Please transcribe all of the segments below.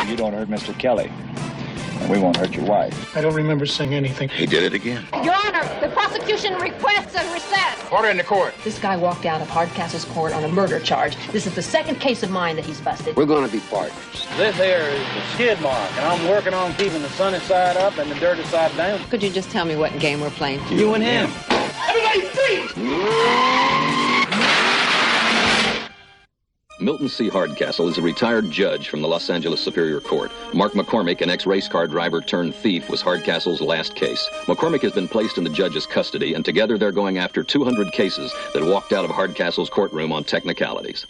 you don't hurt Mr. Kelly. And we won't hurt your wife. I don't remember saying anything. He did it again. Your Honor, the prosecution requests a recess. Order in the court. This guy walked out of Hardcastle's court on a murder charge. This is the second case of mine that he's busted. We're going to be partners. This here is the skid mark, and I'm working on keeping the sunny side up and the dirty side down. Could you just tell me what game we're playing? You and him. Everybody freeze! Milton C. Hardcastle is a retired judge from the Los Angeles Superior Court. Mark McCormick, an ex-race car driver turned thief, was Hardcastle's last case. McCormick has been placed in the judge's custody, and together they're going after 200 cases that walked out of Hardcastle's courtroom on technicalities.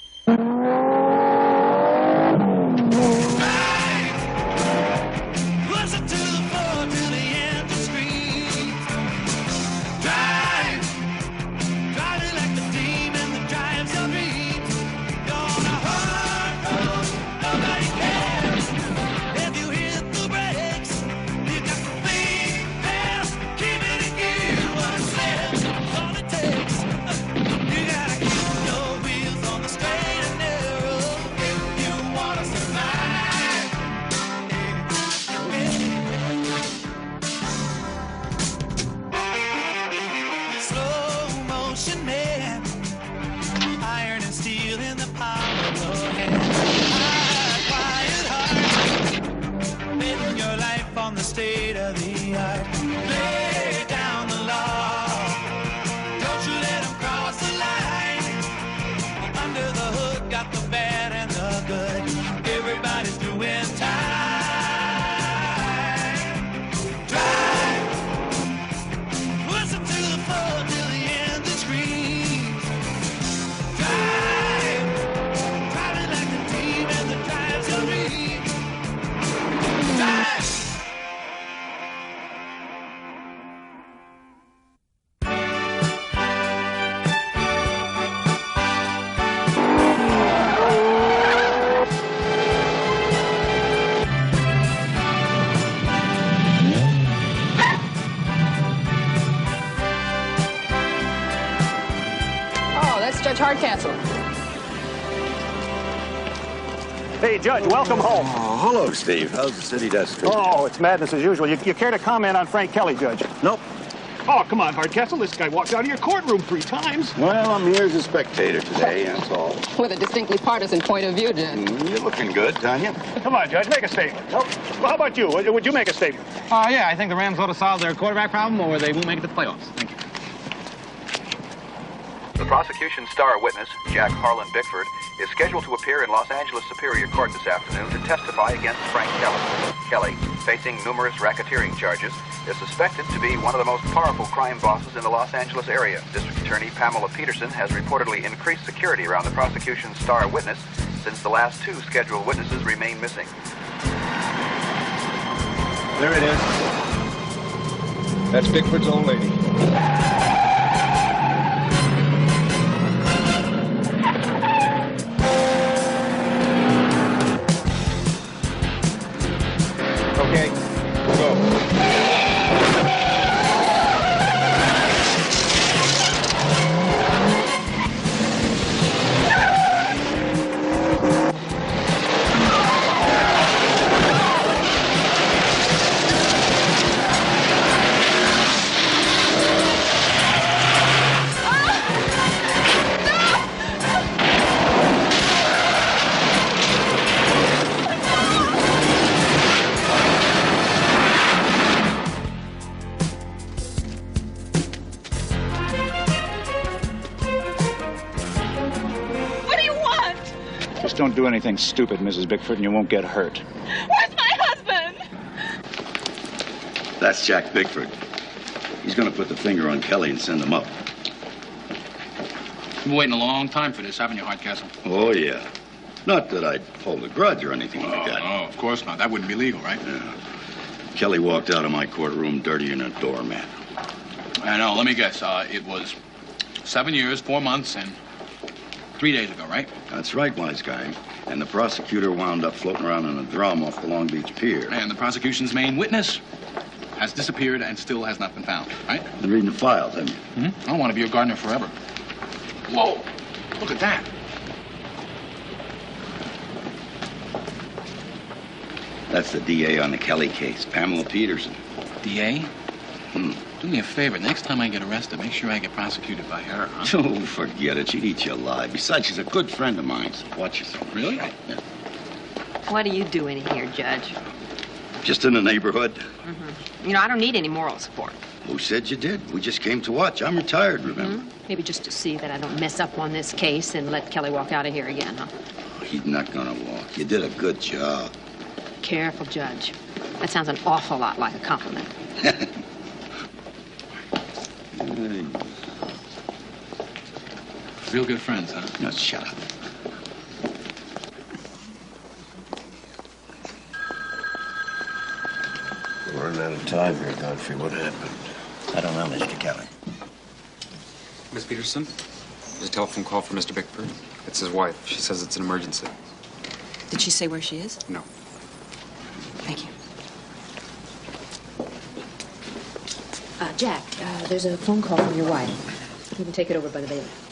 Judge Hardcastle. Hey, Judge, welcome home. Oh, hello, Steve. How's the city desk? Oh, it's madness as usual. You care to comment on Frank Kelly, Judge? Nope. Oh, come on, Hardcastle. This guy walked out of your courtroom 3 times. Well, I'm here as a spectator today, that's all. With a distinctly partisan point of view, Judge. You're looking good, Tanya. Come on, Judge, make a statement. Nope. Well, how about you? Would you make a statement? Yeah, I think the Rams ought to solve their quarterback problem or they won't make it to the playoffs. Thank you. The prosecution's star witness, Jack Harlan Bickford, is scheduled to appear in Los Angeles Superior Court this afternoon to testify against Frank Kelly. Kelly, facing numerous racketeering charges, is suspected to be one of the most powerful crime bosses in the Los Angeles area. District Attorney Pamela Peterson has reportedly increased security around the prosecution's star witness since the last 2 scheduled witnesses remain missing. There it is. That's Bickford's old lady. Okay, go. Don't do anything stupid, Mrs. Bickford, and you won't get hurt. Where's my husband? That's Jack Bickford. He's going to put the finger on Kelly and send him up. You've been waiting a long time for this, haven't you, Hardcastle? Oh, yeah. Not that I'd hold a grudge or anything like that. No, of course not. That wouldn't be legal, right? Yeah. Kelly walked out of my courtroom dirtier than a doormat. I know. Let me guess. It was 7 years, 4 months, and 3 days ago, right? That's right, wise guy. And the prosecutor wound up floating around in a drum off the Long Beach pier. And the prosecution's main witness has disappeared and still has not been found, right? Been reading the files, haven't you? Mm-hmm. I don't want to be a gardener forever. Whoa! Look at that. That's the DA on the Kelly case, Pamela Peterson. DA? Do me a favor. Next time I get arrested, make sure I get prosecuted by her, huh? Oh, forget it. She'd eat you alive. Besides, she's a good friend of mine, so watch yourself. Really? Yeah. What are you doing here, Judge? Just in the neighborhood. You know, I don't need any moral support. Who said you did? We just came to watch. I'm retired, remember? Maybe just to see that I don't mess up on this case and let Kelly walk out of here again, huh? Oh, he's not gonna walk. You did a good job. Careful, Judge. That sounds an awful lot like a compliment. Real good friends, huh? No, shut up. We're running out of time here, Godfrey. What happened? I don't know, Mr. Kelly. Miss Peterson, there's a telephone call from Mr. Bickford. It's his wife. She says it's an emergency. Did she say where she is? No. Thank you. Jack, there's a phone call from your wife. You can take it over by the bailiff.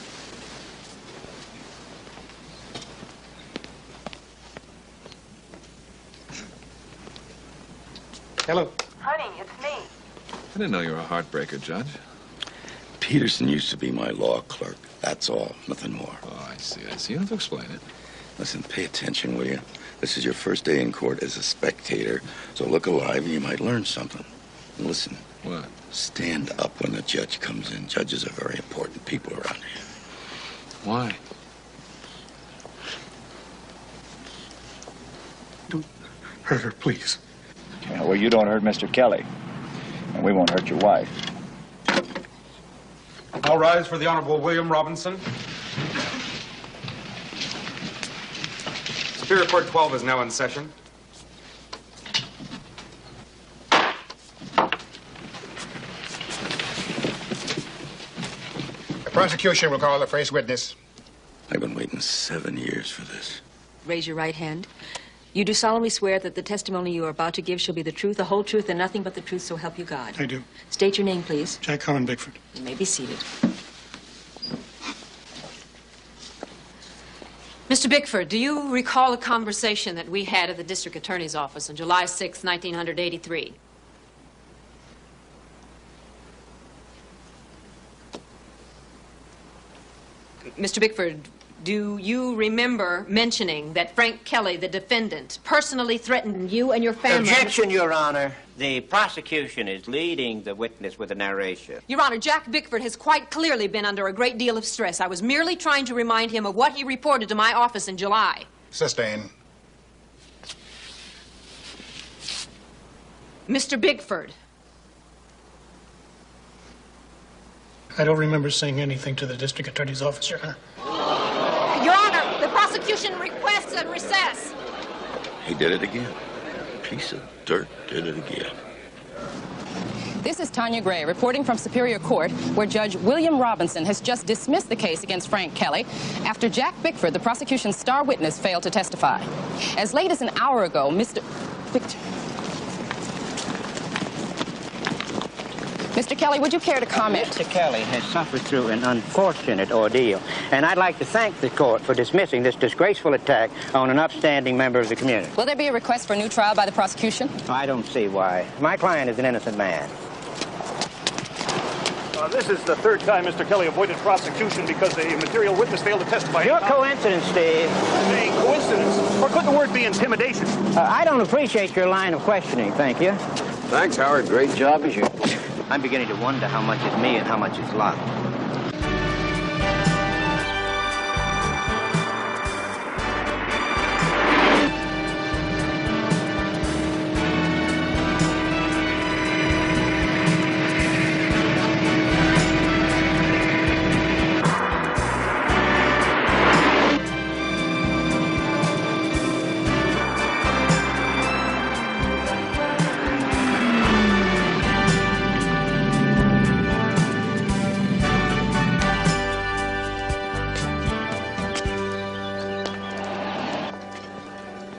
Hello. Honey, it's me. I didn't know you were a heartbreaker, Judge. Peterson used to be my law clerk. That's all. Nothing more. Oh, I see. You don't have to explain it. Listen, pay attention, will you? This is your first day in court as a spectator, so look alive and you might learn something. And listen. What? Stand up when the judge comes in. Judges are very important people around here. Why? Don't hurt her, please. Yeah, well, you don't hurt Mr. Kelly, and we won't hurt your wife. All rise for the Honorable William Robinson. Superior Court 12 is now in session. The prosecution will call the first witness. I've been waiting 7 years for this. Raise your right hand. You do solemnly swear that the testimony you are about to give shall be the truth, the whole truth, and nothing but the truth, so help you God. I do. State your name, please. Jack Harlan Bickford. You may be seated. Mr. Bickford, do you recall a conversation that we had at the district attorney's office on July 6, 1983? Mr. Bickford, do you remember mentioning that Frank Kelly, the defendant, personally threatened you and your family? Objection, Your Honor. The prosecution is leading the witness with a narration. Your Honor, Jack Bickford has quite clearly been under a great deal of stress. I was merely trying to remind him of what he reported to my office in July. Sustained. Mr. Bickford. I don't remember saying anything to the district attorney's office, Your Honor. Your Honor, the prosecution requests a recess. He did it again. Piece of dirt did it again. This is Tanya Gray reporting from Superior Court, where Judge William Robinson has just dismissed the case against Frank Kelly after Jack Bickford, the prosecution's star witness, failed to testify. As late as an hour ago, Mr. Kelly, would you care to comment? Mr. Kelly has suffered through an unfortunate ordeal, and I'd like to thank the court for dismissing this disgraceful attack on an upstanding member of the community. Will there be a request for a new trial by the prosecution? I don't see why. My client is an innocent man. This is the third time Mr. Kelly avoided prosecution because a material witness failed to testify. Your coincidence, Steve. A coincidence? Or could the word be intimidation? I don't appreciate your line of questioning, thank you. Thanks, Howard. Great job as usual. I'm beginning to wonder how much is me and how much is luck.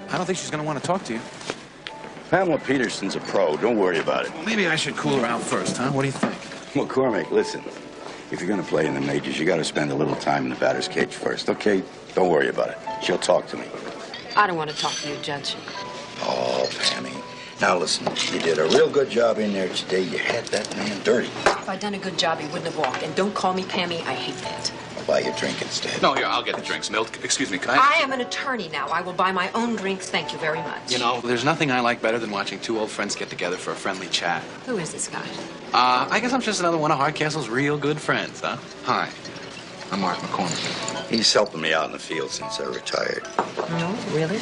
I don't think she's going to want to talk to you. Pamela Peterson's a pro. Don't worry about it. Well, maybe I should cool her out first, huh? What do you think? McCormick, listen. If you're going to play in the majors, you got to spend a little time in the batter's cage first, okay? Don't worry about it. She'll talk to me. I don't want to talk to you, Judge. Oh, all, Pammy. Now listen, you did a real good job in there today. You had that man dirty. If I'd done a good job, he wouldn't have walked. And don't call me Pammy. I hate that. I'll buy you a drink instead. No, here, I'll get the drinks. Milt, excuse me, can I... I am an attorney now. I will buy my own drinks. Thank you very much. You know, there's nothing I like better than watching two old friends get together for a friendly chat. Who is this guy? I guess I'm just another one of Hardcastle's real good friends, huh? Hi, I'm Mark McCormick. He's helping me out in the field since I retired. No, really?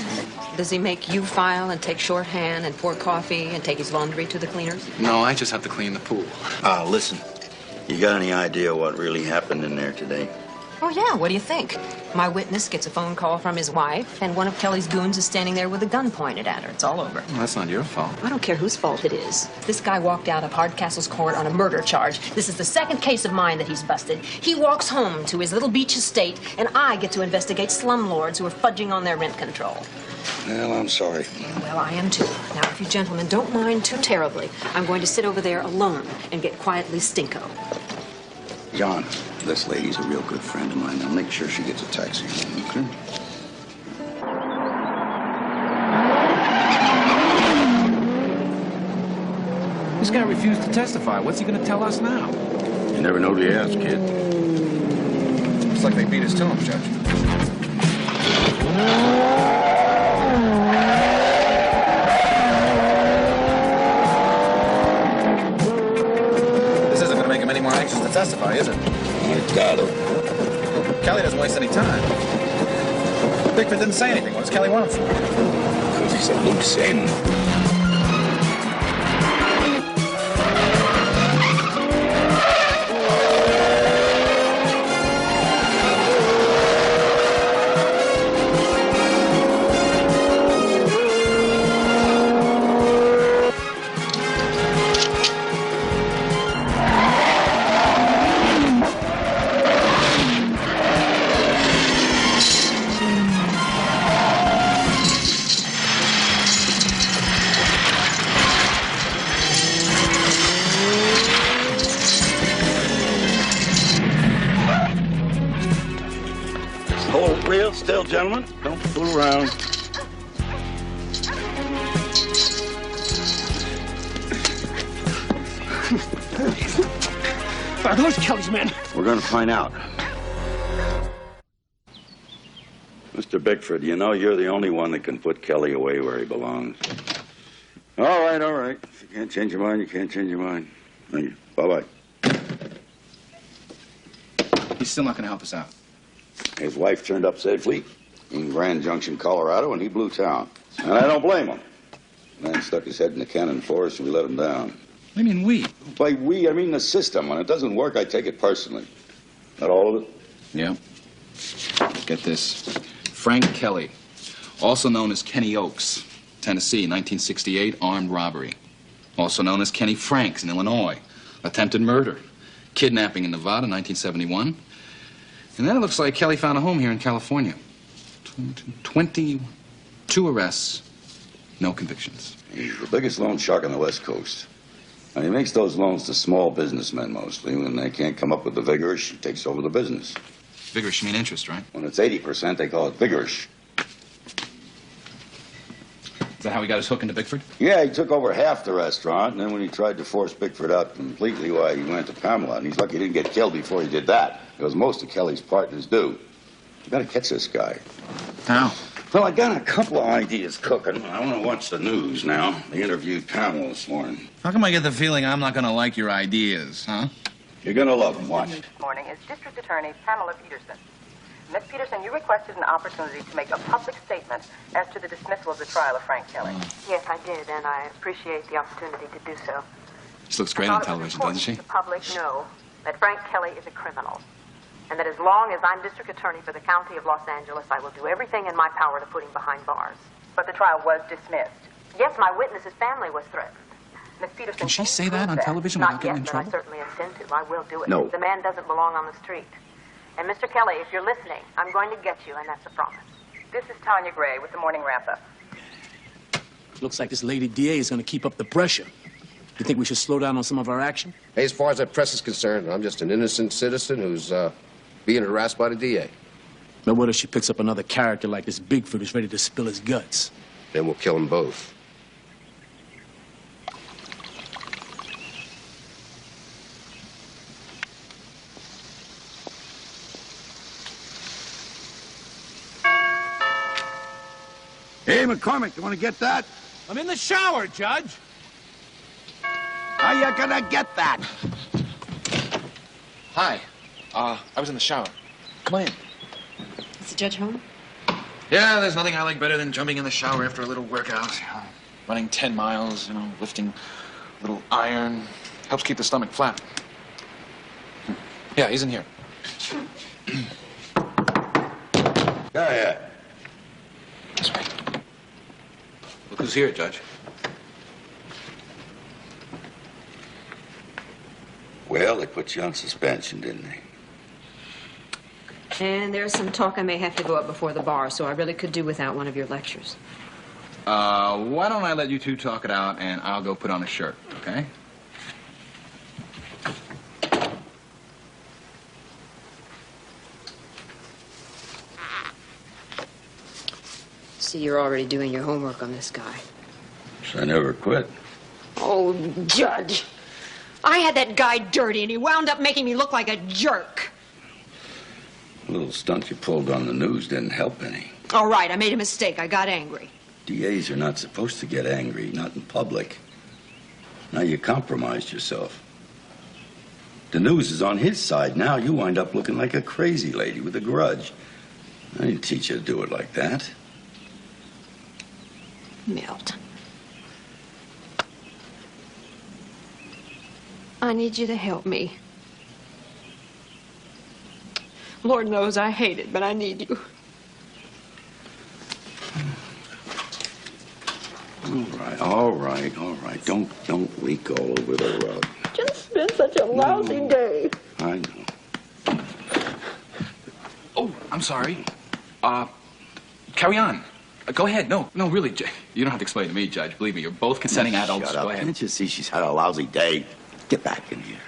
Does he make you file and take shorthand and pour coffee and take his laundry to the cleaners? No, I just have to clean the pool. Listen, you got any idea what really happened in there today? Oh, yeah. What do you think? My witness gets a phone call from his wife, and one of Kelly's goons is standing there with a gun pointed at her. It's all over. Well, that's not your fault. I don't care whose fault it is. This guy walked out of Hardcastle's court on a murder charge. This is the second case of mine that he's busted. He walks home to his little beach estate, and I get to investigate slumlords who are fudging on their rent control. Well, I'm sorry. Well, I am too. Now, if you gentlemen don't mind too terribly, I'm going to sit over there alone and get quietly stinko. John, this lady's a real good friend of mine. Now make sure she gets a taxi home, okay? This guy refused to testify. What's he going to tell us now? You never know till you ask, kid. Looks like they beat us to him, Judge. This isn't going to make him any more anxious to testify, is it? I doubt it. Kelly doesn't waste any time. Bickford didn't say anything. What does Kelly want him for? Because he's a loose end. Hold real still, gentlemen. Don't fool around. Are those Kelly's men? We're going to find out. Mr. Bickford, you know you're the only one that can put Kelly away where he belongs. All right, all right. If you can't change your mind, you can't change your mind. Thank you. Bye-bye. He's still not going to help us out. His wife turned up safely in Grand Junction, Colorado, and he blew town. And I don't blame him. The man stuck his head in the cannon forest, and we let him down. What do you mean, we? By we, I mean the system. When it doesn't work, I take it personally. Not all of it? Yeah. Get this. Frank Kelly, also known as Kenny Oaks, Tennessee, 1968, armed robbery. Also known as Kenny Franks in Illinois, attempted murder. Kidnapping in Nevada, 1971. And then it looks like Kelly found a home here in California. 22 arrests, no convictions. He's the biggest loan shark on the West Coast. And he makes those loans to small businessmen mostly. When they can't come up with the vigorish, he takes over the business. Vigorish, you mean interest, right? When it's 80%, they call it vigorish. Is that how he got his hook into Bickford? Yeah, he took over half the restaurant, and then when he tried to force Bickford out completely, why, he went to Pamela, and he's lucky he didn't get killed before he did that, because most of Kelly's partners do. You gotta catch this guy. How? Well, I got a couple of ideas cooking. I want to watch the news now. They interviewed Pamela this morning. How come I get the feeling I'm not going to like your ideas, huh? You're gonna love them. Watch. This morning is District Attorney Pamela Peterson. Ms. Peterson, you requested an opportunity to make a public statement as to the dismissal of the trial of Frank Kelly. Yes, I did, and I appreciate the opportunity to do so. She looks great on television, doesn't she? The public know that Frank Kelly is a criminal, and that as long as I'm district attorney for the county of Los Angeles, I will do everything in my power to put him behind bars. But the trial was dismissed. Yes, my witness's family was threatened. Ms. Peterson, Can she say that on television Not without getting in yet, trouble? but I certainly intend to. I will do it. No. The man doesn't belong on the street. And Mr. Kelly, if you're listening, I'm going to get you, and that's a promise. This is Tanya Gray with the morning wrap-up. Looks like this lady DA is going to keep up the pressure. You think we should slow down on some of our action? Hey, as far as that press is concerned, I'm just an innocent citizen who's being harassed by the DA. Now, what if she picks up another character like this Bigford who's ready to spill his guts? Then we'll kill them both. Hey, McCormick, you want to get that? I'm in the shower, Judge. How you gonna get that? Hi. I was in the shower. Come on in. Is the judge home? Yeah, there's nothing I like better than jumping in the shower after a little workout. Running 10 miles, lifting a little iron. Helps keep the stomach flat. Yeah, he's in here. Yeah. This way. Look who's here, Judge. Well, they put you on suspension, didn't they? And there's some talk I may have to go up before the bar, so I really could do without one of your lectures. Why don't I let you two talk it out, and I'll go put on a shirt, okay? See, you're already doing your homework on this guy. So I never quit. Oh, Judge. I had that guy dirty, and he wound up making me look like a jerk. A little stunt you pulled on the news didn't help any. All right, I made a mistake. I got angry. DAs are not supposed to get angry, not in public. Now you compromised yourself. The news is on his side. Now you wind up looking like a crazy lady with a grudge. I didn't teach you to do it like that. Milt. I need you to help me. Lord knows I hate it, but I need you. All right. Don't leak all over the rug. Just been such a lousy day. I know. Oh, I'm sorry. Carry on. Go ahead. No, really, you don't have to explain to me, Judge. Believe me, you're both consenting adults. Shut up. Go ahead. Can't you see she's had a lousy day? Get back in here.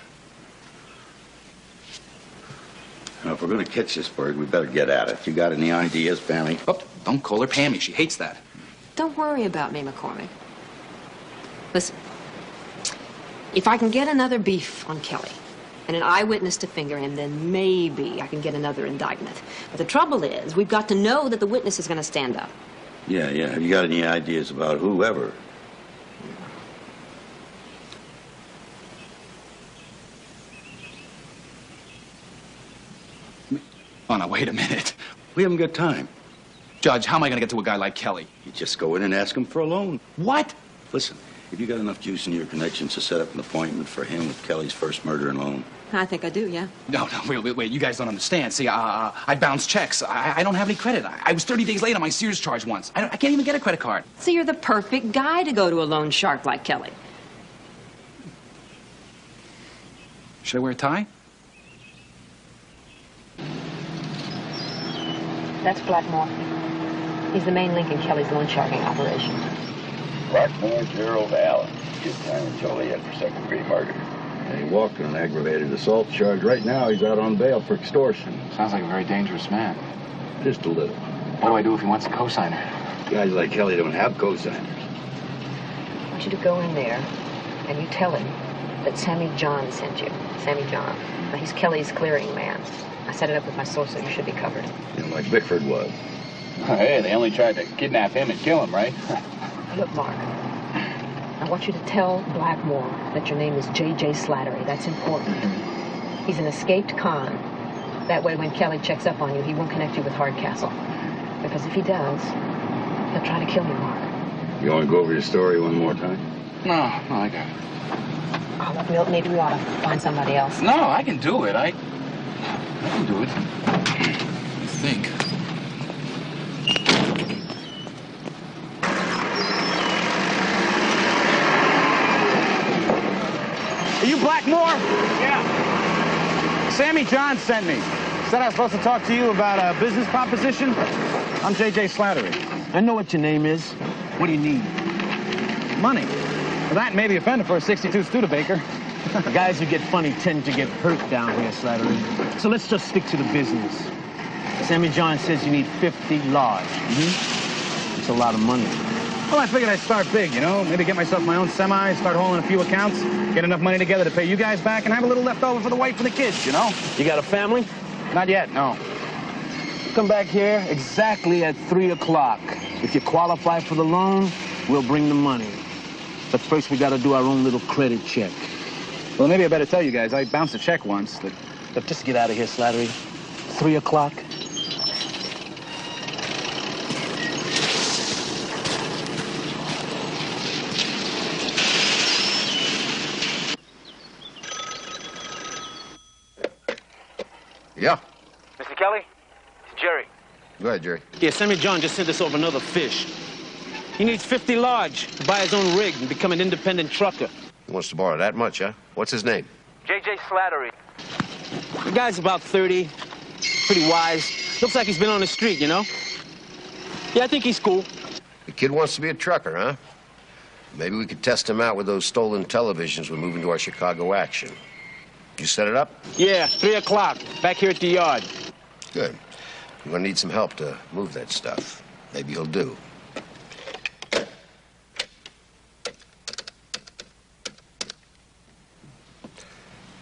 Now, if we're going to catch this bird, we better get at it. You got any ideas, Pammy? Oh, don't call her Pammy. She hates that. Don't worry about me, McCormick. Listen, if I can get another beef on Kelly and an eyewitness to finger him, then maybe I can get another indictment. But the trouble is, we've got to know that the witness is going to stand up. Yeah. Have you got any ideas about whoever? Oh, now, wait a minute. We haven't got time. Judge, how am I going to get to a guy like Kelly? You just go in and ask him for a loan. What? Listen, have you got enough juice in your connections to set up an appointment for him with Kelly's first murder and loan? I think I do, yeah. No, wait. You guys don't understand. See, I bounce checks. I don't have any credit. I was 30 days late on my Sears charge once. I can't even get a credit card. So you're the perfect guy to go to a loan shark like Kelly. Should I wear a tie? That's Blackmore. He's the main link in Kelly's loan sharking operation. Blackmore, Gerald Allen. Get down in Joliet for second-degree murder. He walked on an aggravated assault charge. Right now, he's out on bail for extortion. Sounds like a very dangerous man. Just a little. What do I do if he wants a cosigner? Guys like Kelly don't have cosigners. I want you to go in there and you tell him that Sammy John sent you. Sammy John. Now, he's Kelly's clearing man. I set it up with my source, so you should be covered. Like Bickford was. Hey, they only tried to kidnap him and kill him, right? Look, Mark, I want you to tell Blackmore that your name is J.J. Slattery. That's important. He's an escaped con. That way, when Kelly checks up on you, he won't connect you with Hardcastle. Because if he does, he'll try to kill you, Mark. You want to go over your story one more time? No, I got it. Oh, look, Milton, maybe we ought to find somebody else. No, I can do it. I can do it. I think. Are you Blackmore? Yeah. Sammy John sent me. Said I was supposed to talk to you about a business proposition. I'm J.J. Slattery. I know what your name is. What do you need? Money. For that, maybe a fender for a 62 Studebaker. Guys who get funny tend to get hurt down here, Slattery. So let's just stick to the business. Sammy John says you need 50 large. It's a lot of money. Well, I figured I'd start big, you know? Maybe get myself my own semi, start hauling a few accounts, get enough money together to pay you guys back, and have a little left over for the wife and the kids, you know? You got a family? Not yet, no. Come back here exactly at 3 o'clock. If you qualify for the loan, we'll bring the money. But first, we gotta do our own little credit check. Well, maybe I better tell you guys, I bounced a check once. Look, just get out of here, Slattery. 3 o'clock. Yeah. Mr. Kelly, it's Jerry. Go ahead, Jerry. Yeah, Sammy John just sent us over another fish. He needs 50 large to buy his own rig and become an independent trucker. He wants to borrow that much, huh? What's his name? J.J. Slattery. The guy's about 30, pretty wise. Looks like he's been on the street, you know? Yeah, I think he's cool. The kid wants to be a trucker, huh? Maybe we could test him out with those stolen televisions we move into our Chicago action. You set it up? Yeah, 3 o'clock, back here at the yard. Good. We're gonna need some help to move that stuff. Maybe he'll do.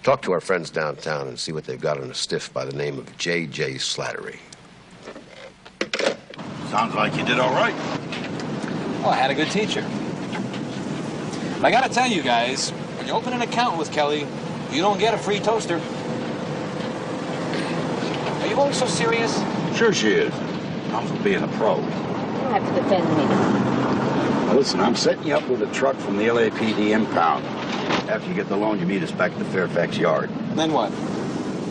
Talk to our friends downtown and see what they've got on a stiff by the name of J.J. Slattery. Sounds like you did all right. Well, I had a good teacher. But I gotta tell you guys, when you open an account with Kelly, you don't get a free toaster. Are you always so serious? Sure she is. Comes with being a pro. You don't have to defend me. Now listen, I'm setting you up with a truck from the LAPD impound. After you get the loan, you meet us back at the Fairfax yard. Then what?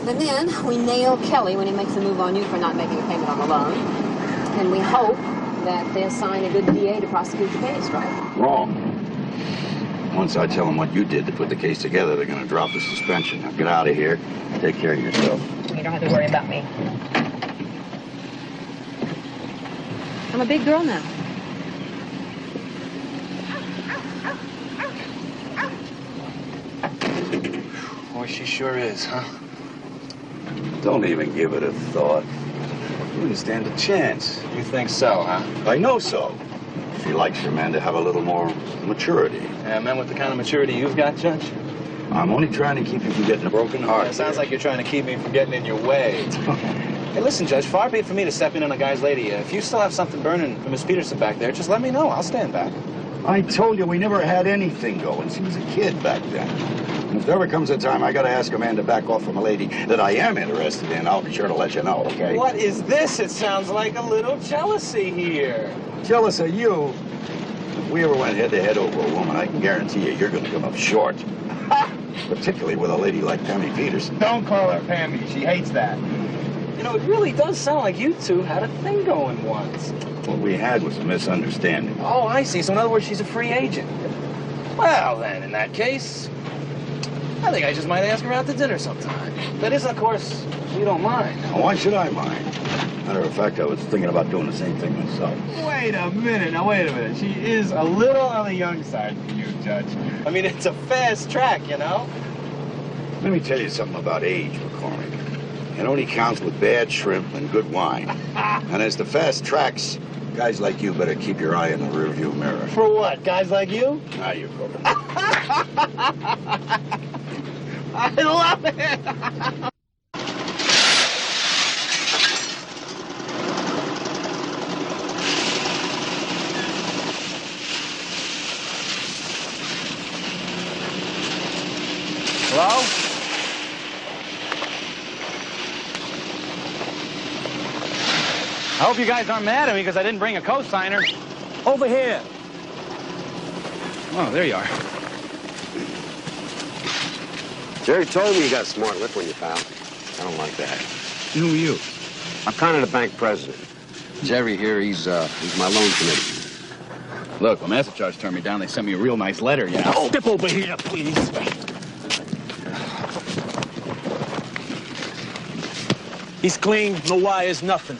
And then we nail Kelly when he makes a move on you for not making a payment on the loan. And we hope that they assign a good DA to prosecute the case, right? Wrong. Once I tell them what you did to put the case together, they're going to drop the suspension. Now get out of here. Take care of yourself. You don't have to worry about me. I'm a big girl now. Boy, she sure is, huh? Don't even give it a thought. You wouldn't stand a chance. You think so, huh? I know so. She likes her man to have a little more maturity. Yeah, men with the kind of maturity you've got, Judge? I'm only trying to keep you from getting a broken heart. Yeah, it sounds like you're trying to keep me from getting in your way. Hey, listen, Judge, far be it for me to step in on a guy's lady. If you still have something burning for Miss Peterson back there, just let me know. I'll stand back. I told you we never had anything going. She was a kid back then. And if there ever comes a time I gotta ask a man to back off from a lady that I am interested in, I'll be sure to let you know, okay? What is this? It sounds like a little jealousy here. Jealous of you? If we ever went head-to-head over a woman, I can guarantee you're gonna come up short. Particularly with a lady like Pammy Peterson. Don't call her Pammy. She hates that. You know, it really does sound like you two had a thing going once. What we had was a misunderstanding. Oh, I see. So in other words, she's a free agent. Well, then, in that case, I think I just might ask her out to dinner sometime. That is, of course, you don't mind. Now, why should I mind? Matter of fact, I was thinking about doing the same thing myself. Wait a minute. Now, wait a minute. She is a little on the young side for you, Judge. I mean, it's a fast track, you know? Let me tell you something about age, McCormick. It only counts with bad shrimp and good wine. And as the fast tracks, guys like you better keep your eye in the rearview mirror. For what? Guys like you? Now you're cooking. I love it. Hello? I hope you guys aren't mad at me because I didn't bring a co-signer. Over here. Oh, there you are. Jerry told me you got a smart lip on you, pal. I don't like that. Who are you? I'm kind of the bank president. Jerry here, he's my loan committee. Look, when Master Charge turned me down, they sent me a real nice letter, you know? Step over here, please. He's clean, no wires, nothing.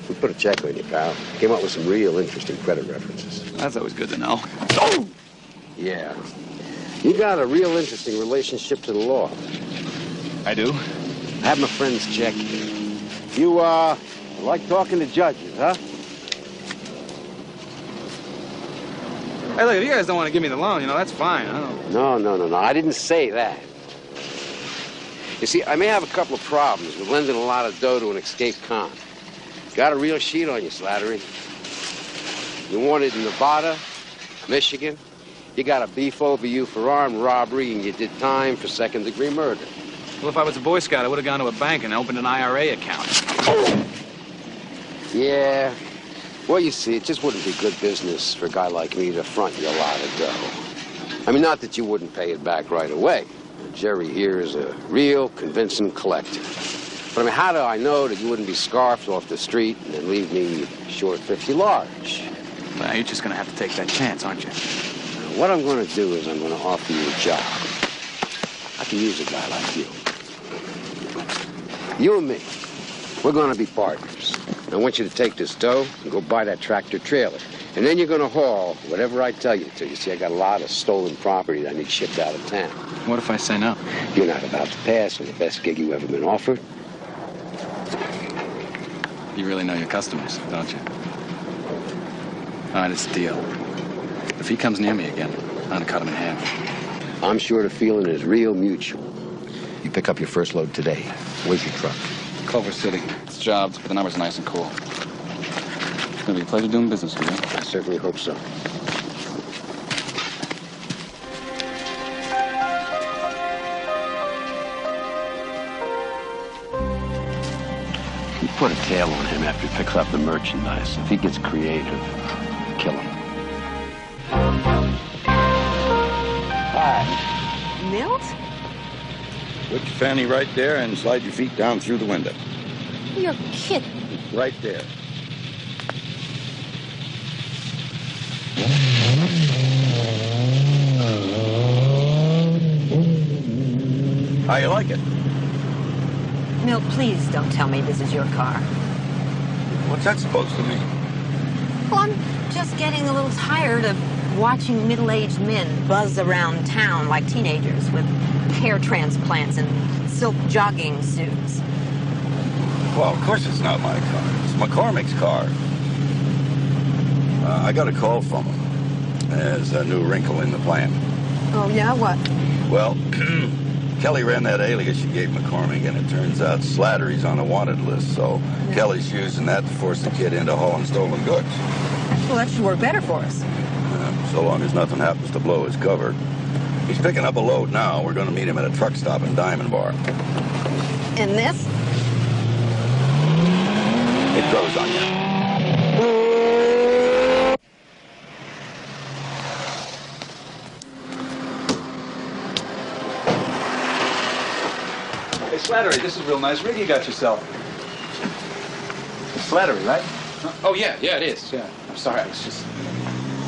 We put a check on you, pal. Came up with some real interesting credit references. That's always good to know. Oh! Yeah. You got a real interesting relationship to the law. I do? I have my friend's check here. You, like talking to judges, huh? Hey, look, if you guys don't want to give me the loan, you know, that's fine. I don't... No. I didn't say that. You see, I may have a couple of problems with lending a lot of dough to an escaped con. Got a real sheet on you, Slattery. You wanted in Nevada, Michigan. You got a beef over you for armed robbery, and you did time for second-degree murder. Well, if I was a Boy Scout, I would have gone to a bank and opened an IRA account. Yeah. Well, you see, it just wouldn't be good business for a guy like me to front you a lot of dough. I mean, not that you wouldn't pay it back right away. Jerry here is a real convincing collector. But I mean, how do I know that you wouldn't be scarfed off the street and then leave me short 50 large? Well, you're just going to have to take that chance, aren't you? Now, what I'm going to do is I'm going to offer you a job. I can use a guy like you. You and me, we're going to be partners. I want you to take this dough and go buy that tractor trailer. And then you're going to haul whatever I tell you to. You see, I got a lot of stolen property that I need shipped out of town. What if I say no? You're not about to pass on the best gig you ever been offered. You really know your customers, don't you? All right, it's a deal. If he comes near me again, I'm going to cut him in half. I'm sure the feeling is real mutual. You pick up your first load today. Where's your truck? Culver City. It's jobs, but the numbers are nice and cool. It's going to be a pleasure doing business with you. I certainly hope so. You put a tail on him after he picks up the merchandise. If he gets creative, kill him. Hi. Milt? Put your fanny right there and slide your feet down through the window. You're kidding. Right there. How you like it? Milt, please don't tell me this is your car. What's that supposed to mean? Well, I'm just getting a little tired of watching middle-aged men buzz around town like teenagers with hair transplants and silk jogging suits. Well, of course it's not my car. It's McCormick's car. I got a call from him. There's a new wrinkle in the plan. Oh, yeah? What? Well, Kelly ran that alias she gave McCormick, and it turns out Slattery's on a wanted list, so Yeah. Kelly's using that to force the kid into hauling stolen goods. Well, that should work better for us. So long as nothing happens to blow his cover. He's picking up a load now. We're going to meet him at a truck stop in Diamond Bar. And this? It grows on you. Hey, Slattery, this is real nice rig you got yourself. Slattery, right? Oh, yeah, it is. Yeah. I'm sorry, I was just...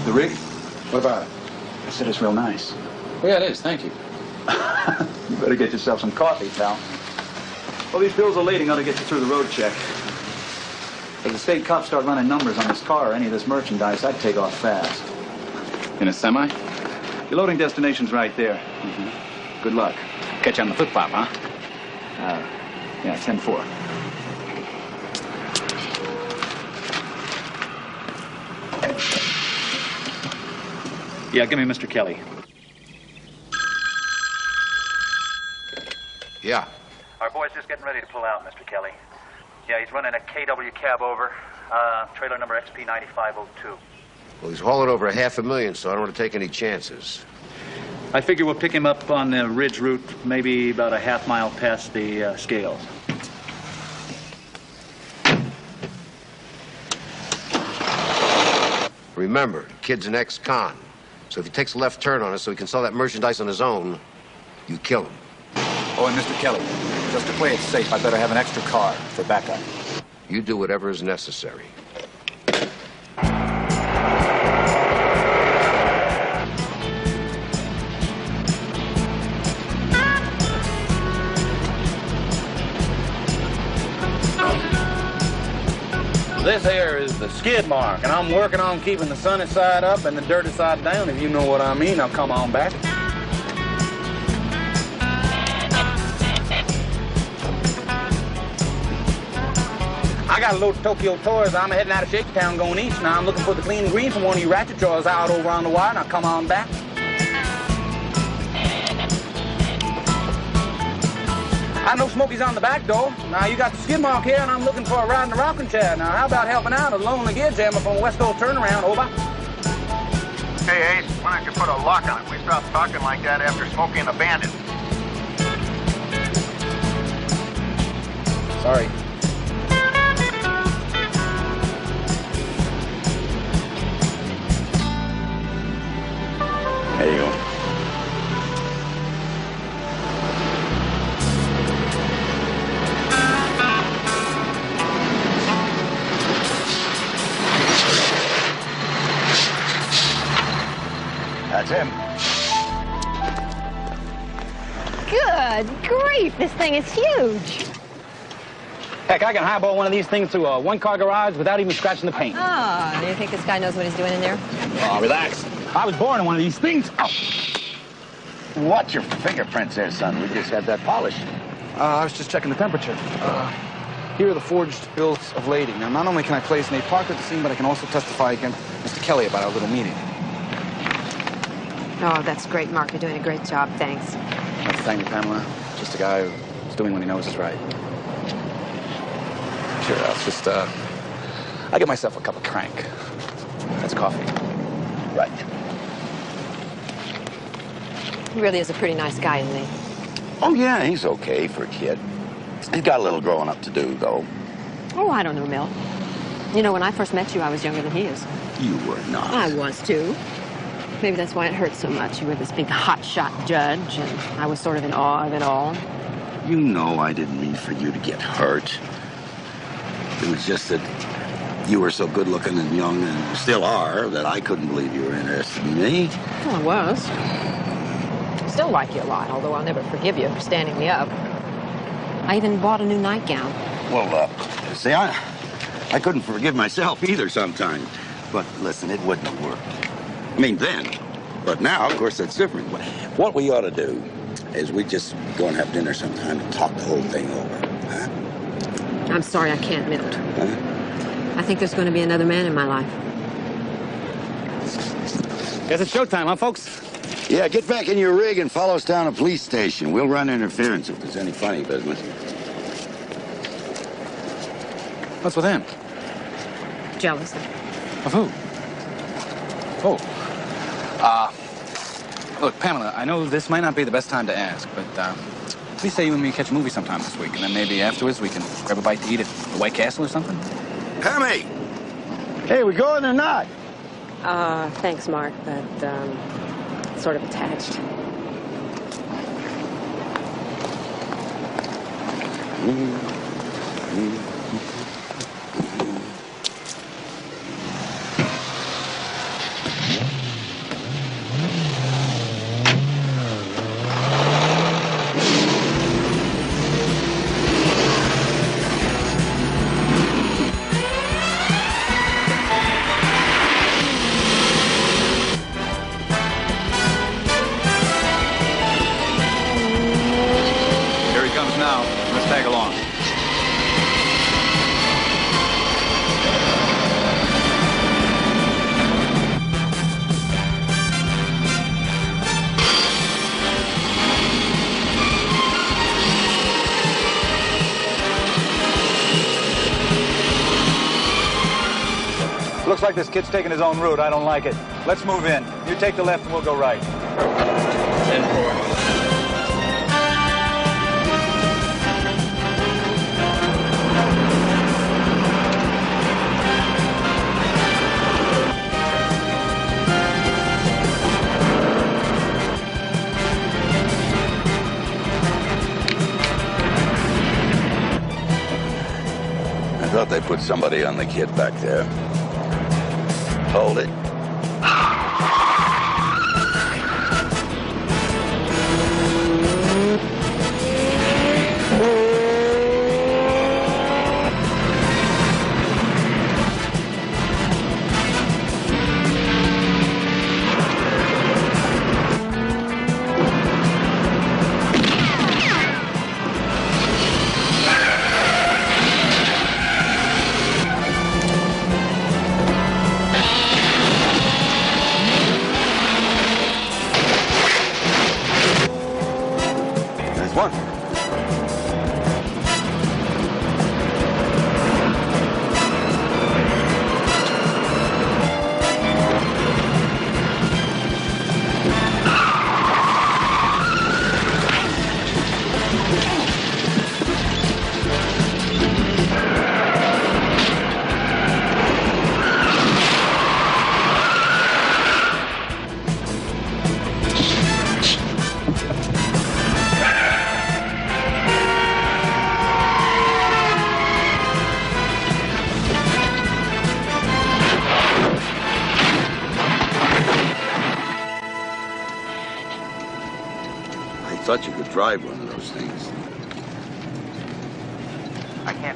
The rig? What about it? I said it's real nice. Oh, yeah, it is. Thank you. You better get yourself some coffee, pal. Well, these bills of lading ought to get you through the road check. If the state cops start running numbers on this car or any of this merchandise, I'd take off fast. In a semi? Your loading destination's right there. Mm-hmm. Good luck. Catch you on the flip-flop, huh? Yeah, 10-4. Yeah, give me Mr. Kelly. Yeah. Our boy's just getting ready to pull out, Mr. Kelly. Yeah, he's running a KW cab over, trailer number XP9502. Well, he's hauling over $500,000, so I don't want to take any chances. I figure we'll pick him up on the Ridge route, maybe about a half mile past the scales. Remember, the kid's an ex-con. So if he takes a left turn on us so he can sell that merchandise on his own, you kill him. Oh, and Mr. Kelly, just to play it safe, I better have an extra car for backup. You do whatever is necessary. This here is the skid mark, and I'm working on keeping the sunny side up and the dirty side down, if you know what I mean. Now, come on back. I got a load of Tokyo toys. I'm heading out of Shakertown going east. Now, I'm looking for the clean and green from one of you ratchet jaws out over on the wire. Now, come on back. I know Smokey's on the back door. Now, you got the skid mark here, and I'm looking for a ride in the rocking chair. Now, how about helping out a lonely gear jammer from West Old Turnaround, over? Hey, Ace, why don't you put a lock on it? We stopped talking like that after Smokey and the Bandit. Sorry. There you go. That's him. Good grief, this thing is huge. Heck, I can highball one of these things through a one-car garage without even scratching the paint. Oh, do you think this guy knows what he's doing in there? Oh, relax. I was born in one of these things. Oh. Watch your fingerprints there, son. We just had that polished. I was just checking the temperature. Here are the forged bills of lading. Now, not only can I place Nate Parker at the scene, but I can also testify against Mr. Kelly about our little meeting. Oh, that's great, Mark. You're doing a great job. Thanks. I'd like to thank you, Pamela. Just a guy who's doing what he knows is right. Sure, I'll just, I get myself a cup of crank. That's coffee. Right. He really is a pretty nice guy, isn't he? Oh, yeah, he's okay for a kid. He's got a little growing up to do, though. Oh, I don't know, Mill. You know, when I first met you, I was younger than he is. You were not. I was, too. Maybe that's why it hurt so much. You were this big hotshot judge, and I was sort of in awe of it all. You know I didn't mean for you to get hurt. It was just that you were so good-looking and young, and still are, that I couldn't believe you were interested in me. Well, I was. I still like you a lot, although I'll never forgive you for standing me up. I even bought a new nightgown. Well, see, I couldn't forgive myself either sometimes. But listen, it wouldn't have worked. I mean, then. But now, of course, that's different. What we ought to do is we just go and have dinner sometime and talk the whole thing over, huh? I'm sorry I can't, Milt. Huh? I think there's going to be another man in my life. Guess it's showtime, huh, folks? Yeah, get back in your rig and follow us down to the police station. We'll run interference if there's any funny business. What's with him? Jealous. Of who? Oh. Look, Pamela, I know this might not be the best time to ask, but, please say you and me catch a movie sometime this week, and then maybe afterwards we can grab a bite to eat at the White Castle or something? Pammy! Hey, we going or not? Thanks, Mark, but, sort of attached. Looks like this kid's taking his own route. I don't like it. Let's move in. You take the left and we'll go right. I thought they put somebody on the kid back there. Hold it. thought you could drive one of those things.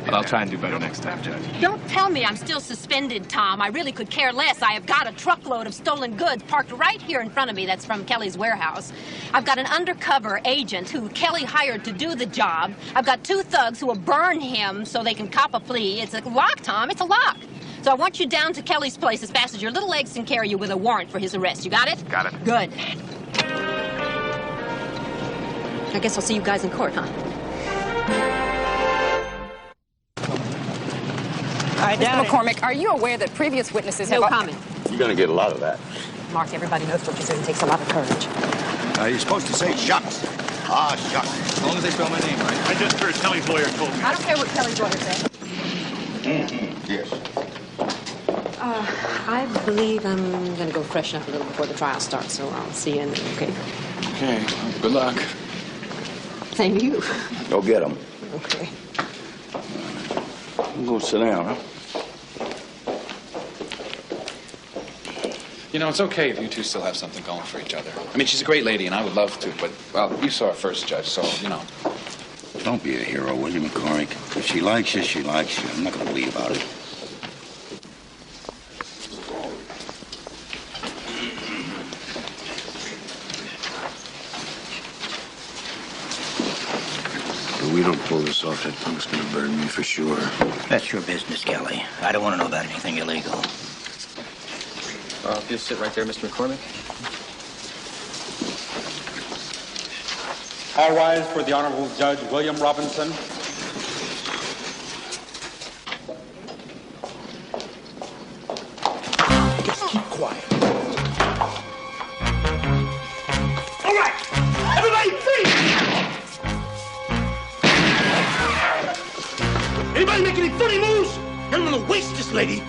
But I'll try and do better next time, Judge. Don't tell me I'm still suspended, Tom. I really could care less. I have got a truckload of stolen goods parked right here in front of me that's from Kelly's warehouse. I've got an undercover agent who Kelly hired to do the job. I've got 2 thugs who will burn him so they can cop a plea. It's a lock, Tom. It's a lock. So I want you down to Kelly's place as fast as your little legs can carry you with a warrant for his arrest. You got it? Got it. Good. I guess I'll see you guys in court, huh? Mr. McCormick, are you aware that previous witnesses have... No comment. You're going to get a lot of that. Mark, everybody knows what you said. It takes a lot of courage. You're supposed to say shucks. Ah, shucks. As long as they spell my name right. I just heard Kelly's lawyer told me. I don't care what Kelly's lawyer said. Yes. I believe I'm going to go freshen up a little before the trial starts, so I'll see you in there, okay? Okay, well, good luck. Same to you. Go get them. Okay. Go sit down, huh? You know, it's okay if you two still have something going for each other. I mean, she's a great lady, and I would love to, but, well, you saw her first, Judge, so, you know. Don't be a hero, will you, McCormick? If she likes you, she likes you. I'm not going to leave about it. If we don't pull this off, that punk's gonna burn me for sure. That's your business, Kelly. I don't want to know about anything illegal. If you'll sit right there, Mr. McCormick. All rise for the Honorable Judge William Robinson. Just keep quiet. All right, everybody free! Anybody make any funny moves? I'm gonna waste this lady.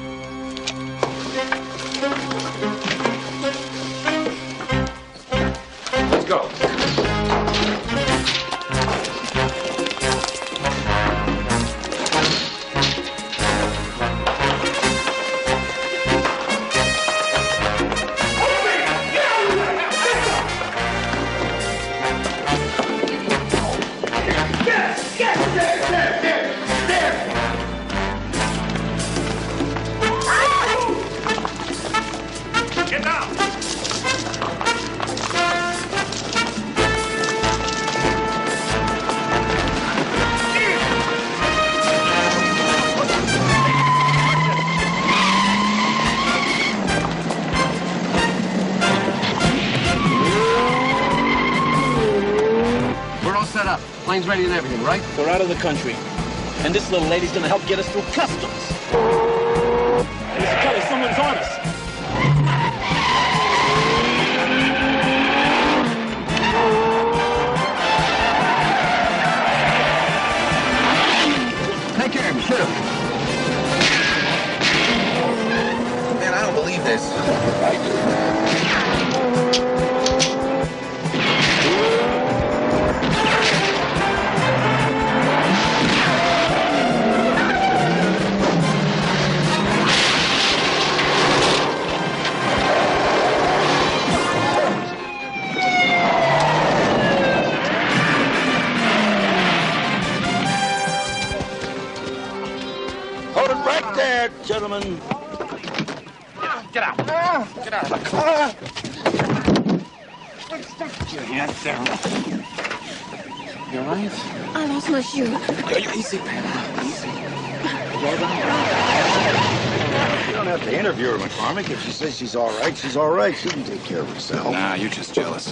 Let's go. Get down! We're all set up. Plane's ready and everything, right? We're out of the country. And this little lady's gonna help get us through customs. Mr. Kelly, someone's on us. Take care of him, shoot him. Man, I don't believe this. Hold it right there, gentlemen. Get out. Get out of the car. Put your hands down. You all right? I lost my shoe. Easy, man. Easy. You don't have to interview her, McCormick. If she says she's all right, she's all right. She can take care of herself. Nah, you're just jealous.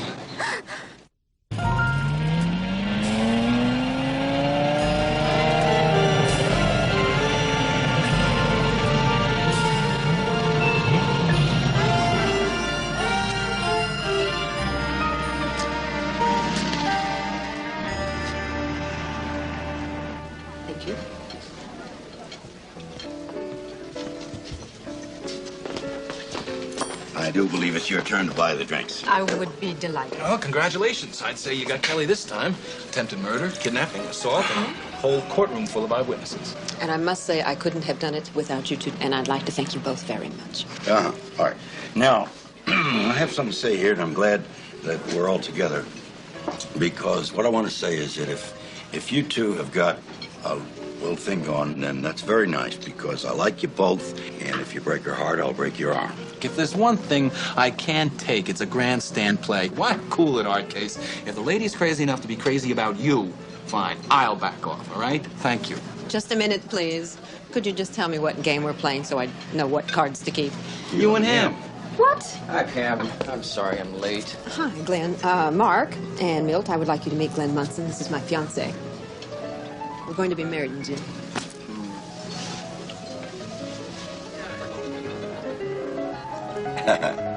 Thank you. I do believe it's your turn to buy the drinks. I would be delighted. Well, congratulations. I'd say you got Kelly this time. Attempted murder, kidnapping, assault, and a whole courtroom full of eyewitnesses. And I must say I couldn't have done it without you two, and I'd like to thank you both very much. All right. Now, I have something to say here, and I'm glad that we're all together. Because what I want to say is that if you two have got a little thing going, then that's very nice, because I like you both, and if you break her heart, I'll break your arm. If there's one thing I can't take, it's a grandstand play. Why cool it, Hardcase? If the lady's crazy enough to be crazy about you, fine, I'll back off, all right? Thank you. Just a minute, please. Could you just tell me what game we're playing so I know what cards to keep? You and him. What? Hi, Pam. I'm sorry I'm late. Hi, Glenn. Mark and Milt, I would like you to meet Glenn Munson. This is my fiancé. We're going to be married in June. Ha ha.